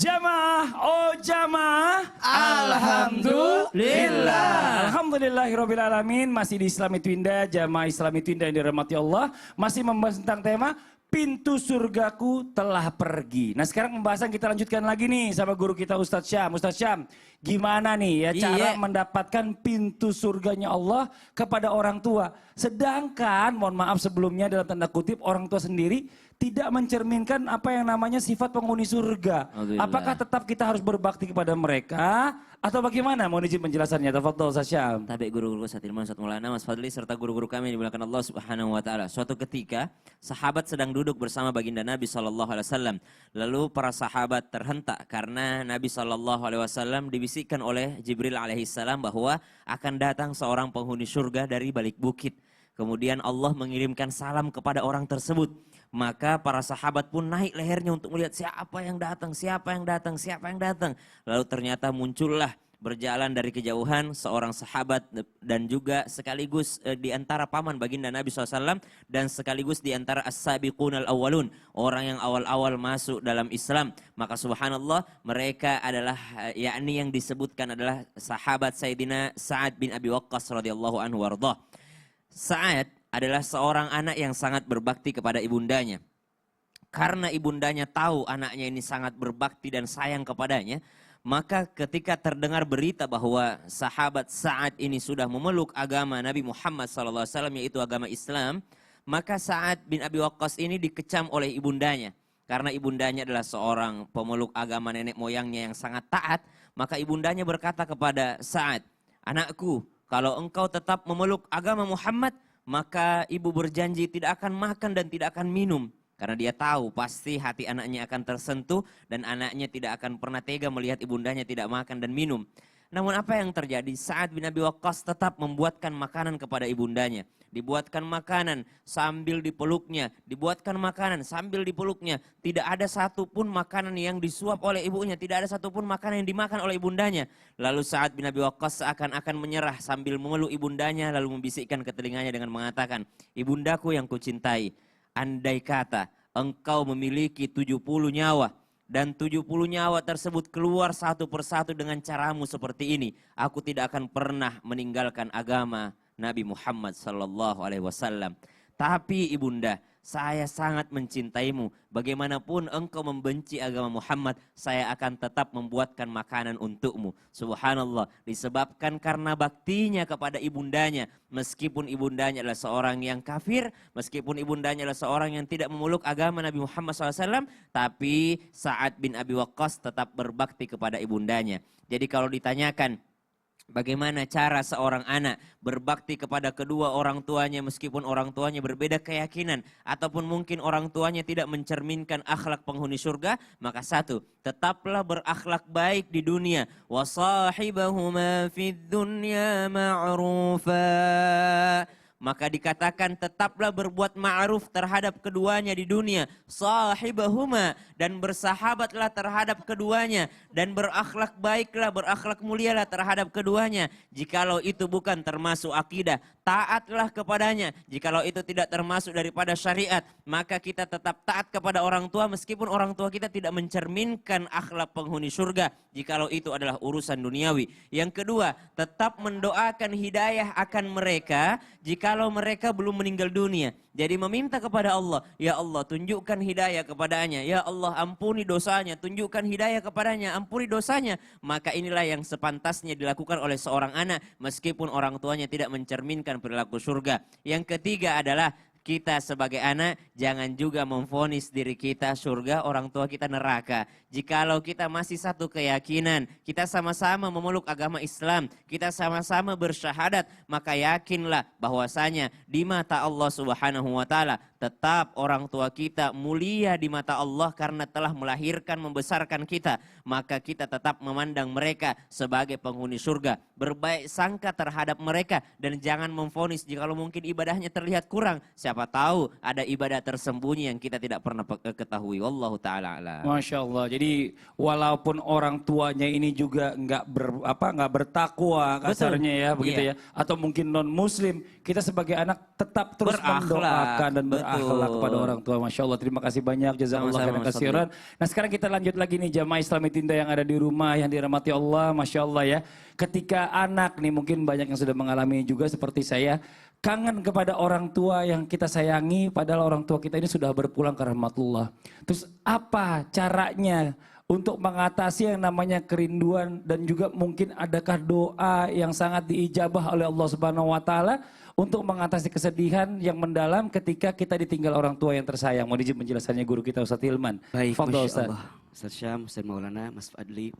Jamaah, oh jamaah. Alhamdulillah. Alhamdulillahirabbil alamin. Masih di Islami Twinda, jamaah Islami Twinda yang dirahmati Allah. Masih membahas tentang tema pintu surgaku telah pergi. Nah sekarang pembahasan kita lanjutkan lagi nih sama guru kita Ustadz Syam. Ustadz Syam, gimana nih ya cara mendapatkan pintu surganya Allah kepada orang tua. Sedangkan, mohon maaf sebelumnya dalam tanda kutip, orang tua sendiri tidak mencerminkan apa yang namanya sifat penghuni surga. Apakah tetap kita harus berbakti kepada mereka atau bagaimana? Mohon izin penjelasannya. Tafadhol Ustadz Syam. Tabi guru-guru Ustadz Ilman, Ustadz Maulana, Mas Fadli serta guru-guru kami yang dimuliakan Allah Subhanahu wa taala. Suatu ketika sahabat sedang duduk bersama baginda Nabi SAW. Lalu para sahabat terhentak karena Nabi SAW dibisikkan oleh Jibril alaihissalam bahwa akan datang seorang penghuni surga dari balik bukit. Kemudian Allah mengirimkan salam kepada orang tersebut. Maka para sahabat pun naik lehernya untuk melihat siapa yang datang, siapa yang datang, siapa yang datang. Lalu ternyata muncullah berjalan dari kejauhan seorang sahabat dan juga sekaligus di antara paman baginda Nabi SAW dan sekaligus di antara as-sabiqunal awwalun, orang yang awal-awal masuk dalam Islam. Maka subhanallah mereka adalah yakni yang disebutkan adalah sahabat Sayyidina Sa'ad bin Abi Waqqas radhiyallahu anhu warḍah. Sa'ad adalah seorang anak yang sangat berbakti kepada ibundanya. Karena ibundanya tahu anaknya ini sangat berbakti dan sayang kepadanya, maka ketika terdengar berita bahwa sahabat Sa'ad ini sudah memeluk agama Nabi Muhammad SAW, yaitu agama Islam, maka Sa'ad bin Abi Waqqas ini dikecam oleh ibundanya. Karena ibundanya adalah seorang pemeluk agama nenek moyangnya yang sangat taat, maka ibundanya berkata kepada Sa'ad, "Anakku, kalau engkau tetap memeluk agama Muhammad, maka ibu berjanji tidak akan makan dan tidak akan minum." Karena dia tahu pasti hati anaknya akan tersentuh dan anaknya tidak akan pernah tega melihat ibundanya tidak makan dan minum. Namun apa yang terjadi? Sa'ad bin Abi Waqqas tetap membuatkan makanan kepada ibundanya. Dibuatkan makanan sambil dipeluknya, dibuatkan makanan sambil dipeluknya. Tidak ada satupun makanan yang disuap oleh ibunya, tidak ada satupun makanan yang dimakan oleh ibundanya. Lalu Sa'ad bin Abi Waqqas seakan-akan menyerah sambil memeluk ibundanya lalu membisikkan ke telinganya dengan mengatakan, "Ibundaku yang kucintai, andai kata engkau memiliki 70 nyawa dan 70 nyawa tersebut keluar satu persatu dengan caramu seperti ini, aku tidak akan pernah meninggalkan agama Nabi Muhammad sallallahu alaihi wasallam. Tapi ibunda, saya sangat mencintaimu. Bagaimanapun engkau membenci agama Muhammad, saya akan tetap membuatkan makanan untukmu." Subhanallah, disebabkan karena baktinya kepada ibundanya. Meskipun ibundanya adalah seorang yang kafir, meskipun ibundanya adalah seorang yang tidak memeluk agama Nabi Muhammad SAW, tapi Sa'ad bin Abi Waqqas tetap berbakti kepada ibundanya. Jadi kalau ditanyakan, bagaimana cara seorang anak berbakti kepada kedua orang tuanya meskipun orang tuanya berbeda keyakinan ataupun mungkin orang tuanya tidak mencerminkan akhlak penghuni surga, maka satu, tetaplah berakhlak baik di dunia. Wa sahibahuma fid dunya ma'rufa. Maka dikatakan tetaplah berbuat ma'ruf terhadap keduanya di dunia. Sahibahuma, dan bersahabatlah terhadap keduanya. Dan berakhlak baiklah, berakhlak mulialah terhadap keduanya. Jikalau itu bukan termasuk akidah, taatlah kepadanya. Jikalau itu tidak termasuk daripada syariat, maka kita tetap taat kepada orang tua meskipun orang tua kita tidak mencerminkan akhlak penghuni surga. Jikalau itu adalah urusan duniawi. Yang kedua, tetap mendoakan hidayah akan mereka jikalau mereka belum meninggal dunia. Jadi meminta kepada Allah, ya Allah tunjukkan hidayah kepadanya, ya Allah ampuni dosanya, tunjukkan hidayah kepadanya, ampuni dosanya. Maka inilah yang sepantasnya dilakukan oleh seorang anak meskipun orang tuanya tidak mencerminkan perilaku surga. Yang ketiga adalah kita sebagai anak jangan juga memvonis diri kita surga, orang tua kita neraka. Jikalau kita masih satu keyakinan, kita sama-sama memeluk agama Islam, kita sama-sama bersyahadat, maka yakinlah bahwasanya di mata Allah Subhanahu wa taala tetap orang tua kita mulia di mata Allah karena telah melahirkan, membesarkan kita. Maka kita tetap memandang mereka sebagai penghuni surga. Berbaik sangka terhadap mereka dan jangan memvonis jikalau mungkin ibadahnya terlihat kurang. Siapa siapa tahu ada ibadah tersembunyi yang kita tidak pernah ketahui. Wallahu taala alam. Masya Allah. Jadi walaupun orang tuanya ini juga nggak bertakwa kasarnya ya begitu Iya. ya, atau mungkin non Muslim, kita sebagai anak tetap terus Berakhlak. mendoakan dan berakhlak Betul. kepada orang tua. Masya Allah. Terima kasih banyak. Jazakallah Sama-sama, khairan Mas kasiran. Nah sekarang kita lanjut lagi nih jamaah Islami Tinda yang ada di rumah yang dirahmati Allah. Masya Allah ya. Ketika anak nih mungkin banyak yang sudah mengalami juga seperti saya. Kangen kepada orang tua yang kita sayangi, padahal orang tua kita ini sudah berpulang ke rahmatullah. Terus apa caranya untuk mengatasi yang namanya kerinduan dan juga mungkin adakah doa yang sangat diijabah oleh Allah Subhanahu wa taala untuk mengatasi kesedihan yang mendalam ketika kita ditinggal orang tua yang tersayang. Mau izin menjelaskannya guru kita Ustaz Hilman. Baik, Fadhol, Masya Ustaz. Allah. Ustaz Syam, Ustaz Maulana, Mas Fadli.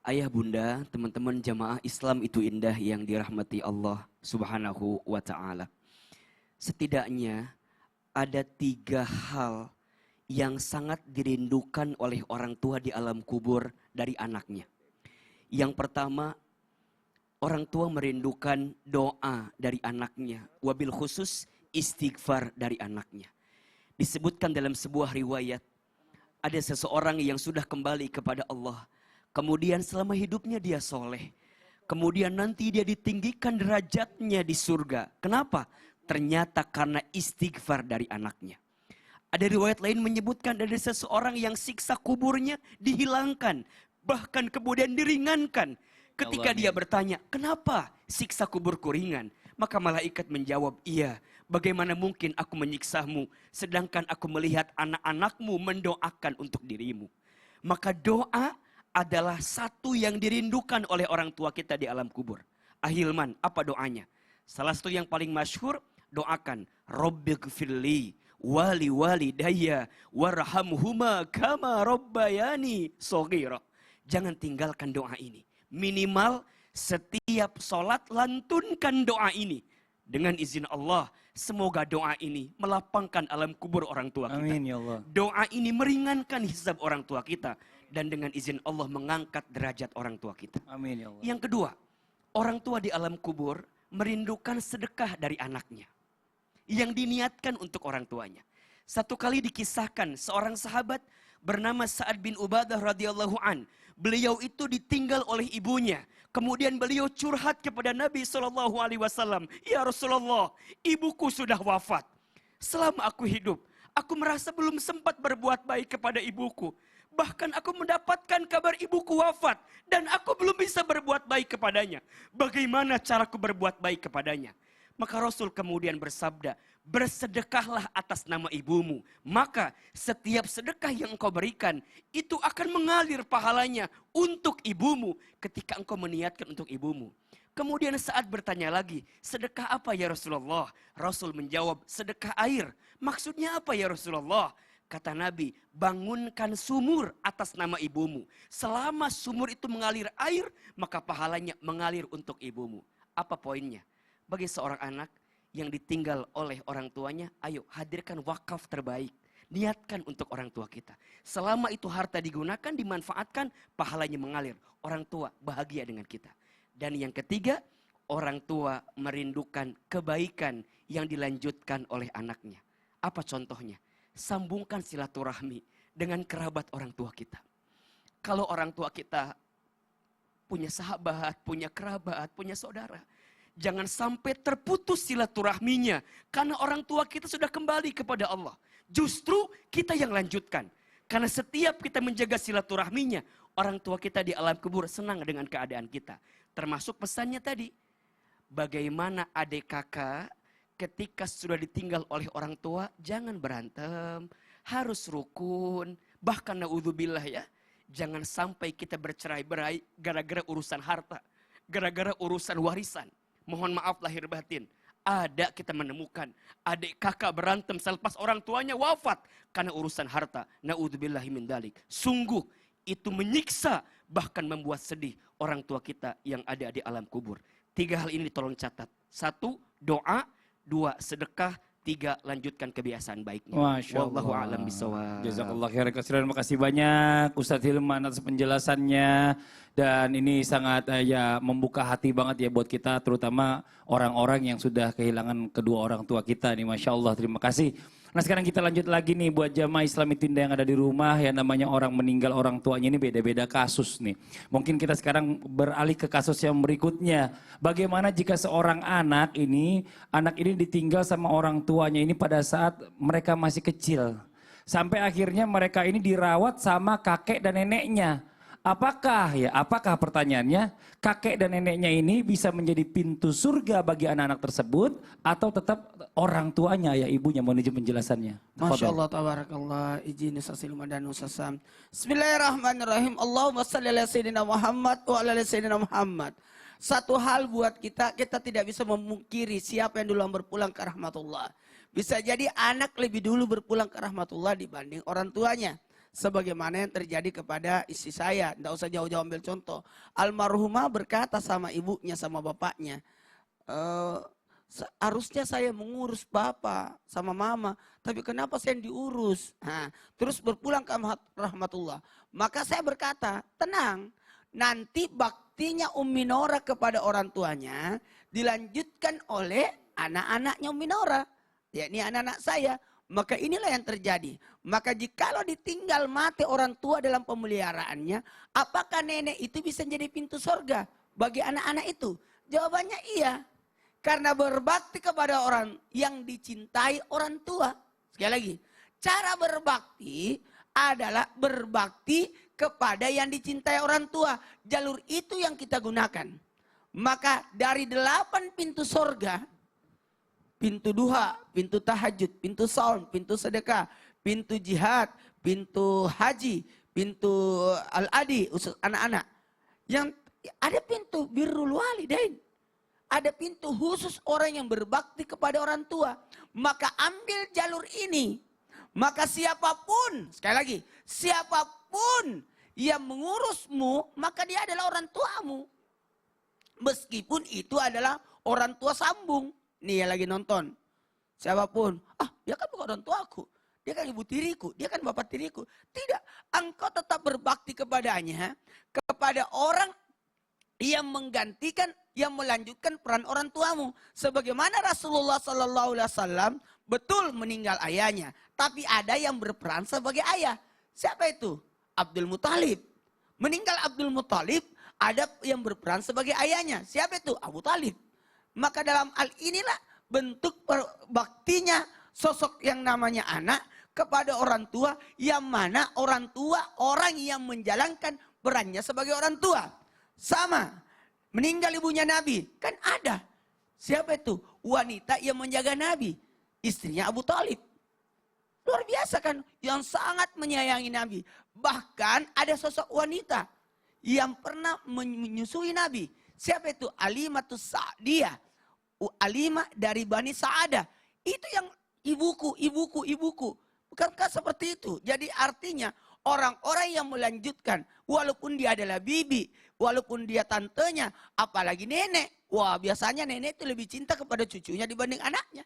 Ayah bunda, teman-teman jamaah Islam itu indah yang dirahmati Allah Subhanahu wa ta'ala. Setidaknya ada 3 hal yang sangat dirindukan oleh orang tua di alam kubur dari anaknya. Yang pertama, orang tua merindukan doa dari anaknya. Wabil khusus istighfar dari anaknya. Disebutkan dalam sebuah riwayat, ada seseorang yang sudah kembali kepada Allah. Kemudian selama hidupnya dia soleh. Kemudian nanti dia ditinggikan derajatnya di surga. Kenapa? Ternyata karena istighfar dari anaknya. Ada riwayat lain menyebutkan ada seseorang yang siksa kuburnya dihilangkan. Bahkan kemudian diringankan. Ketika dia bertanya, kenapa siksa kuburku ringan? Maka malaikat menjawab, iya, bagaimana mungkin aku menyiksamu sedangkan aku melihat anak-anakmu mendoakan untuk dirimu. Maka doa adalah satu yang dirindukan oleh orang tua kita di alam kubur. Ahilman, apa doanya? Salah satu yang paling masyhur, doakan, Rabbighfirli wali walidayya warhamhuma kama rabbayani shaghira. Jangan tinggalkan doa ini. Minimal setiap sholat lantunkan doa ini. Dengan izin Allah, semoga doa ini melapangkan alam kubur orang tua kita. Amin ya Allah. Doa ini meringankan hisab orang tua kita. Dan dengan izin Allah mengangkat derajat orang tua kita. Amin ya Allah. Yang kedua, orang tua di alam kubur merindukan sedekah dari anaknya. Yang diniatkan untuk orang tuanya. Satu kali dikisahkan seorang sahabat bernama Sa'ad bin Ubadah radhiyallahu an. Beliau itu ditinggal oleh ibunya. Kemudian beliau curhat kepada Nabi SAW. Ya Rasulullah, ibuku sudah wafat. Selama aku hidup, aku merasa belum sempat berbuat baik kepada ibuku. Bahkan aku mendapatkan kabar ibuku wafat. Dan aku belum bisa berbuat baik kepadanya. Bagaimana caraku berbuat baik kepadanya? Maka Rasul kemudian bersabda, bersedekahlah atas nama ibumu. Maka setiap sedekah yang engkau berikan, itu akan mengalir pahalanya untuk ibumu ketika engkau meniatkan untuk ibumu. Kemudian saat bertanya lagi, sedekah apa ya Rasulullah? Rasul menjawab, sedekah air. Maksudnya apa ya Rasulullah? Kata Nabi, bangunkan sumur atas nama ibumu. Selama sumur itu mengalir air, maka pahalanya mengalir untuk ibumu. Apa poinnya? Bagi seorang anak yang ditinggal oleh orang tuanya, ayo hadirkan wakaf terbaik. Niatkan untuk orang tua kita. Selama itu harta digunakan, dimanfaatkan, pahalanya mengalir. Orang tua bahagia dengan kita. Dan yang ketiga, orang tua merindukan kebaikan yang dilanjutkan oleh anaknya. Apa contohnya? Sambungkan silaturahmi dengan kerabat orang tua kita. Kalau orang tua kita punya sahabat, punya kerabat, punya saudara, jangan sampai terputus silaturahminya karena orang tua kita sudah kembali kepada Allah. Justru kita yang lanjutkan. Karena setiap kita menjaga silaturahminya, orang tua kita di alam kubur senang dengan keadaan kita. Termasuk pesannya tadi, bagaimana adik kakak ketika sudah ditinggal oleh orang tua, jangan berantem, harus rukun. Bahkan naudzubillah ya, jangan sampai kita bercerai-berai gara-gara urusan harta, gara-gara urusan warisan. Mohon maaf lahir batin. Ada kita menemukan adik kakak berantem selepas orang tuanya wafat karena urusan harta. Naudzubillahi min dzalik. Sungguh itu menyiksa, bahkan membuat sedih orang tua kita yang ada di alam kubur. 3 hal ini tolong catat. 1, doa. 2, sedekah. tiga, lanjutkan kebiasaan baiknya. Masya Wallahu Allah. a'lam bishawab. Jazakallah khairan katsiran. Terima kasih banyak Ustadz Hilman atas penjelasannya. Dan ini sangat ya membuka hati banget ya buat kita, terutama orang-orang yang sudah kehilangan kedua orang tua kita nih. Masya Allah, terima kasih. Nah sekarang kita lanjut lagi nih buat jamaah Islami Twinda yang ada di rumah. Ya namanya orang meninggal orang tuanya ini beda-beda kasus nih. Mungkin kita sekarang beralih ke kasus yang berikutnya. Bagaimana jika seorang anak ini ditinggal sama orang tuanya ini pada saat mereka masih kecil. Sampai akhirnya mereka ini dirawat sama kakek dan neneknya. Apakah pertanyaannya, kakek dan neneknya ini bisa menjadi pintu surga bagi anak-anak tersebut atau tetap orang tuanya ya ibunya? Mohon izin penjelasannya. Masya Allah, tabarakallah, izin Ustaz Hilman dan Ustaz Sam. Bismillahirrahmanirrahim. Allahumma salli ala Sayyidina Muhammad wa ala Sayyidina Muhammad. Satu hal buat kita tidak bisa memungkiri siapa yang duluan berpulang ke rahmatullah. Bisa jadi anak lebih dulu berpulang ke rahmatullah dibanding orang tuanya. Sebagaimana yang terjadi kepada istri saya. Tidak usah jauh-jauh ambil contoh. Almarhumah berkata sama ibunya, sama bapaknya. Harusnya saya mengurus bapak sama mama. Tapi kenapa saya yang diurus? Nah, terus berpulang ke rahmatullah. Maka saya berkata, tenang. Nanti baktinya Ummi Nora kepada orang tuanya dilanjutkan oleh anak-anaknya Ummi Nora. Yakni anak-anak saya. Maka inilah yang terjadi. Maka jikalau ditinggal mati orang tua dalam pemeliharaannya, apakah nenek itu bisa jadi pintu surga bagi anak-anak itu? Jawabannya iya. Karena berbakti kepada orang yang dicintai orang tua. Sekali lagi, cara berbakti adalah berbakti kepada yang dicintai orang tua. Jalur itu yang kita gunakan. Maka dari 8 pintu surga, pintu duha, pintu tahajud, pintu saum, pintu sedekah, pintu jihad, pintu haji, pintu al-adi, usus anak-anak. Yang ada pintu birrul walidain. Ada pintu khusus orang yang berbakti kepada orang tua. Maka ambil jalur ini. Maka siapapun, sekali lagi, siapapun yang mengurusmu, maka dia adalah orang tuamu. Meskipun itu adalah orang tua sambung. Nih yang lagi nonton. Siapapun. Dia kan bukan orang tuaku. Dia kan ibu tiriku. Dia kan bapak tiriku. Tidak. Engkau tetap berbakti kepadanya. Kepada orang yang menggantikan, yang melanjutkan peran orang tuamu. Sebagaimana Rasulullah SAW betul meninggal ayahnya. Tapi ada yang berperan sebagai ayah. Siapa itu? Abdul Muthalib. Meninggal Abdul Muthalib, ada yang berperan sebagai ayahnya. Siapa itu? Abu Talib. Maka dalam hal inilah bentuk baktinya sosok yang namanya anak kepada orang tua, yang mana orang tua orang yang menjalankan perannya sebagai orang tua. Sama, meninggal ibunya Nabi, kan ada. Siapa itu? Wanita yang menjaga Nabi, istrinya Abu Talib. Luar biasa kan, yang sangat menyayangi Nabi. Bahkan ada sosok wanita yang pernah menyusui Nabi. Siapa itu? Alimatus Sa'diyah. Alimah dari Bani Sa'adah. Itu yang ibuku. Bukankah seperti itu? Jadi artinya orang-orang yang melanjutkan. Walaupun dia adalah bibi. Walaupun dia tantenya. Apalagi nenek. Wah biasanya nenek itu lebih cinta kepada cucunya dibanding anaknya.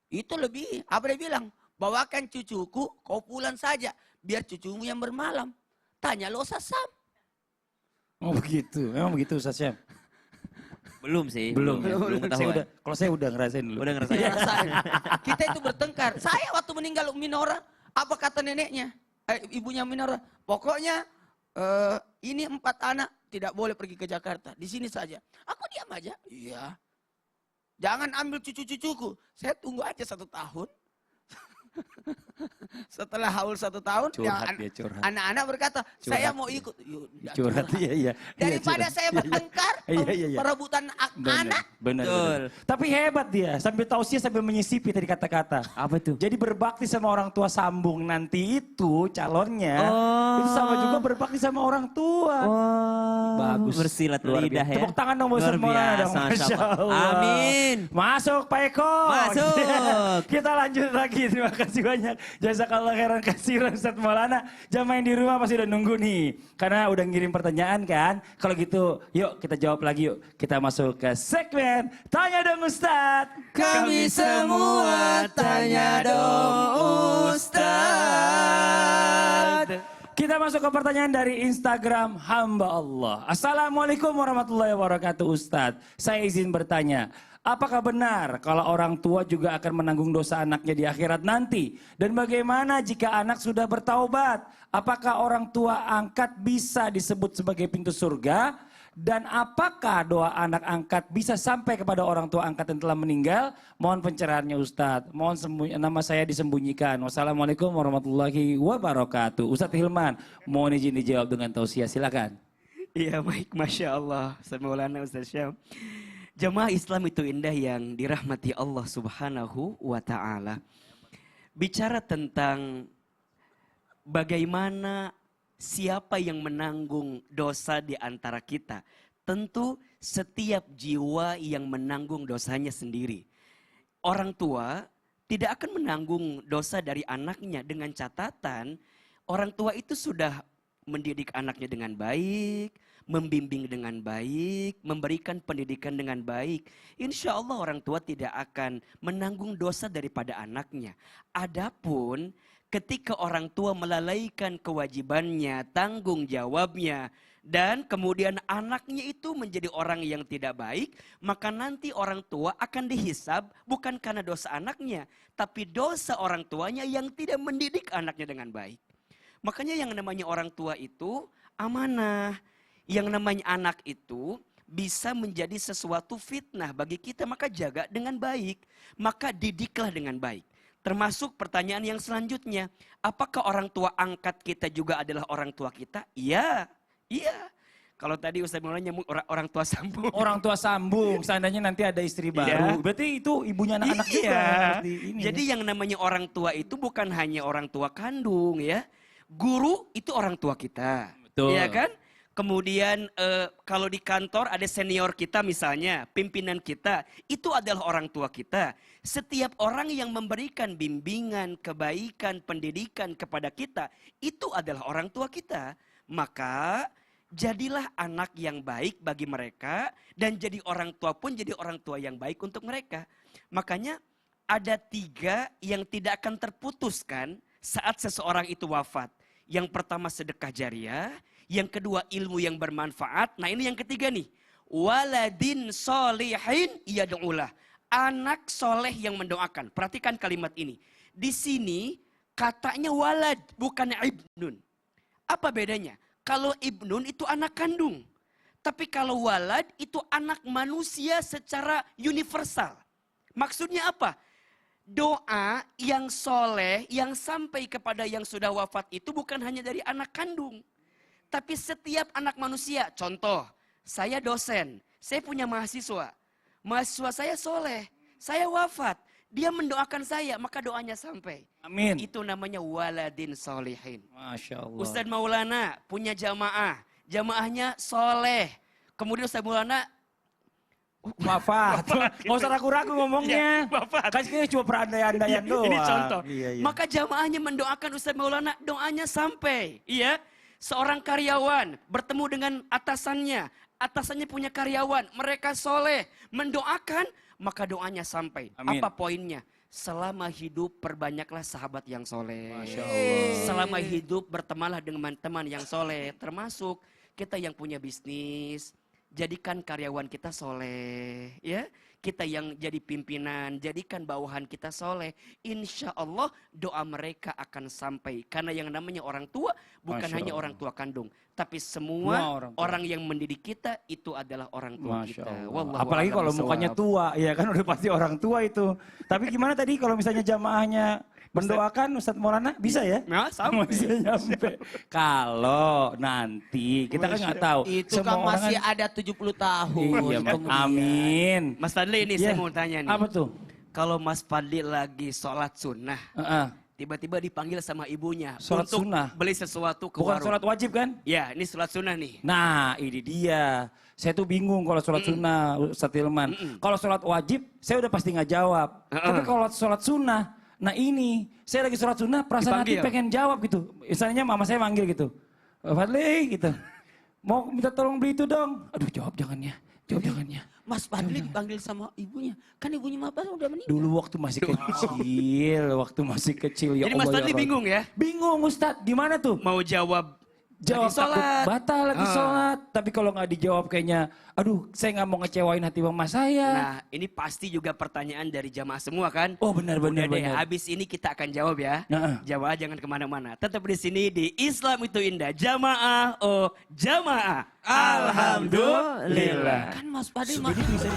Itu lebih. Apa dia bilang? Bawakan cucuku, kau pulang saja. Biar cucumu yang bermalam. Tanya lo Ustaz Sam. Oh begitu, memang begitu Ustaz Syam? Belum sih. Belum ketahuan. Kalau saya udah ngerasain dulu. Udah ngerasain. Rasain. Kita itu bertengkar. Saya waktu meninggal Ummi Nora, apa kata neneknya? Ibunya Ummi Nora. Pokoknya ini 4 anak tidak boleh pergi ke Jakarta. Di sini saja. Aku diam aja. Iya. Jangan ambil cucu-cucuku. Saya tunggu aja 1 tahun. Setelah haul 1 tahun, Curhat dia, curhat. anak-anak berkata, saya Curhat mau dia. ikut. Yuk, Curhat, iya. Daripada saya bertengkar, Iya. perebutan anak. Benar. Tapi hebat dia, sambil tausiah sambil menyisipi tadi kata-kata. Apa tuh? Jadi berbakti sama orang tua sambung nanti itu calonnya. Itu sama juga berbakti sama orang tua. Bagus. Bersilat Luar lidah biasa. ya. Tepuk tangan dong buat Luar semua dong. biasa, Masya Masya Allah. Allah. Amin. Masuk Pak Eko. Masuk. Kita lanjut lagi. Terima kasih. kasih banyak. Jazakallah khairan kasiran Ustadz Maulana. Jamaah yang di rumah pasti udah nunggu nih. Karena udah ngirim pertanyaan kan. Kalau gitu yuk kita jawab lagi yuk. Kita masuk ke segmen Tanya Dong Ustadz. Kami semua tanya dong Ustadz. Kita masuk ke pertanyaan dari Instagram hamba Allah. Assalamualaikum warahmatullahi wabarakatuh Ustadz. Saya izin bertanya. Apakah benar kalau orang tua juga akan menanggung dosa anaknya di akhirat nanti? Dan bagaimana jika anak sudah bertaubat? Apakah orang tua angkat bisa disebut sebagai pintu surga? Dan apakah doa anak angkat bisa sampai kepada orang tua angkat yang telah meninggal? Mohon pencerahannya Ustadz. Mohon nama saya disembunyikan. Wassalamualaikum warahmatullahi wabarakatuh. Ustadz Hilman, mohon izin dijawab dengan tausiah. Silakan. Iya baik, Masya Allah. Ustaz Maulana, Ustaz Syam. Jamaah Islam itu indah yang dirahmati Allah Subhanahu wa Ta'ala. Bicara tentang bagaimana siapa yang menanggung dosa di antara kita. Tentu setiap jiwa yang menanggung dosanya sendiri. Orang tua tidak akan menanggung dosa dari anaknya dengan catatan orang tua itu sudah mendidik anaknya dengan baik, membimbing dengan baik, memberikan pendidikan dengan baik. Insya Allah orang tua tidak akan menanggung dosa daripada anaknya. Adapun ketika orang tua melalaikan kewajibannya, tanggung jawabnya, dan kemudian anaknya itu menjadi orang yang tidak baik, maka nanti orang tua akan dihisab bukan karena dosa anaknya, tapi dosa orang tuanya yang tidak mendidik anaknya dengan baik. Makanya yang namanya orang tua itu amanah. Yang namanya anak itu bisa menjadi sesuatu fitnah bagi kita, maka jaga dengan baik. Maka didiklah dengan baik. Termasuk pertanyaan yang selanjutnya, apakah orang tua angkat kita juga adalah orang tua kita? Iya, iya. Kalau tadi Ustaz Maulana nyambung orang tua sambung. Orang tua sambung, seandainya nanti ada istri baru. Iya. Berarti itu ibunya anak-anak juga. Iya. Seperti ini, Jadi ya. yang namanya orang tua itu bukan hanya orang tua kandung ya. Guru itu orang tua kita. Betul. Iya kan? Kemudian kalau di kantor ada senior kita misalnya, pimpinan kita, itu adalah orang tua kita. Setiap orang yang memberikan bimbingan, kebaikan, pendidikan kepada kita, itu adalah orang tua kita. Maka jadilah anak yang baik bagi mereka, dan jadi orang tua pun jadi orang tua yang baik untuk mereka. Makanya ada 3 yang tidak akan terputuskan saat seseorang itu wafat. Yang pertama sedekah jariah, yang kedua ilmu yang bermanfaat. Nah ini yang ketiga nih. Waladin solihin yad'ulah. Anak soleh yang mendoakan. Perhatikan kalimat ini. Di sini katanya walad bukan ibnun. Apa bedanya? Kalau ibnun itu anak kandung. Tapi kalau walad itu anak manusia secara universal. Maksudnya apa? Doa yang soleh yang sampai kepada yang sudah wafat itu bukan hanya dari anak kandung. Tapi setiap anak manusia, contoh, saya dosen, saya punya mahasiswa. Mahasiswa saya soleh, saya wafat. Dia mendoakan saya, maka doanya sampai. Amin. Itu namanya waladin solihin. Masya Allah. Ustadz Maulana punya jamaah, jamaahnya soleh. Kemudian Ustadz Maulana Wafat. Nggak usah ragu-ragu ngomongnya. Ya, wafat. Kan ini cuma perandaian-andaian doang. Ini contoh. Iya, iya. Maka jamaahnya mendoakan Ustadz Maulana, doanya sampai. Iya. Seorang karyawan bertemu dengan atasannya. Atasannya punya karyawan. Mereka soleh. Mendoakan, maka doanya sampai. Amin. Apa poinnya? Selama hidup perbanyaklah sahabat yang soleh. Masya Allah. Selama hidup bertemanlah dengan teman yang soleh. Termasuk kita yang punya bisnis. Jadikan karyawan kita soleh, ya. Kita yang jadi pimpinan, jadikan bawahan kita soleh. Insya Allah doa mereka akan sampai. Karena yang namanya orang tua bukan Masya hanya Allah. orang tua kandung. Tapi semua Semua orang yang mendidik kita itu adalah orang tua Masya kita. Allah. Wallahu Apalagi a'lam kalau bishawab. mukanya tua, ya kan udah pasti orang tua itu. Tapi gimana tadi kalau misalnya jamaahnya mendoakan Ustadz Maulana, bisa ya? Nah, sampai. Bisa nyampe. Kalau nanti, kita kan nggak tahu. Itu kan Semua orang masih ada 70 tahun. Iya, Mas. kemudian. Amin. Mas Fadli ini Iya. saya mau tanya nih. Apa tuh? Kalau Mas Fadli lagi sholat sunnah, Heeh. tiba-tiba dipanggil sama ibunya Sholat untuk sunnah? beli sesuatu ke Bukan warung. sholat wajib kan? Ya, ini sholat sunnah nih. Nah, ini dia. Saya tuh bingung kalau sholat sunnah, Ustadz Hilman. Kalau sholat wajib, saya udah pasti nggak jawab. Tapi kalau sholat sunnah, Nah ini, saya lagi sholat sunnah, perasaan hati Dipanggil. pengen jawab gitu. Misalnya mama saya manggil gitu. Fadli gitu. Mau minta tolong beli itu dong. Aduh jawab jangan ya, jawab jangan ya. Mas Fadli dipanggil sama ibunya. Kan ibunya Mas Fadli udah meninggal. Dulu waktu masih kecil, ya Jadi Mas Allah, Fadli ya bingung ya? Bingung Ustadz, gimana tuh? Mau jawab Jawab lagi takut sholat. batal lagi sholat. Tapi kalau nggak dijawab kayaknya, aduh saya nggak mau ngecewain hati mama saya. Nah, ini pasti juga pertanyaan dari jamaah semua kan? Oh benar benar Udah deh, benar. habis ini kita akan jawab ya. Nah. Jamaah jangan kemana-mana. Tetap di sini di Islam itu indah. Jamaah, oh jamaah. Alhamdulillah. Kan Mas Fadli Sudah bisa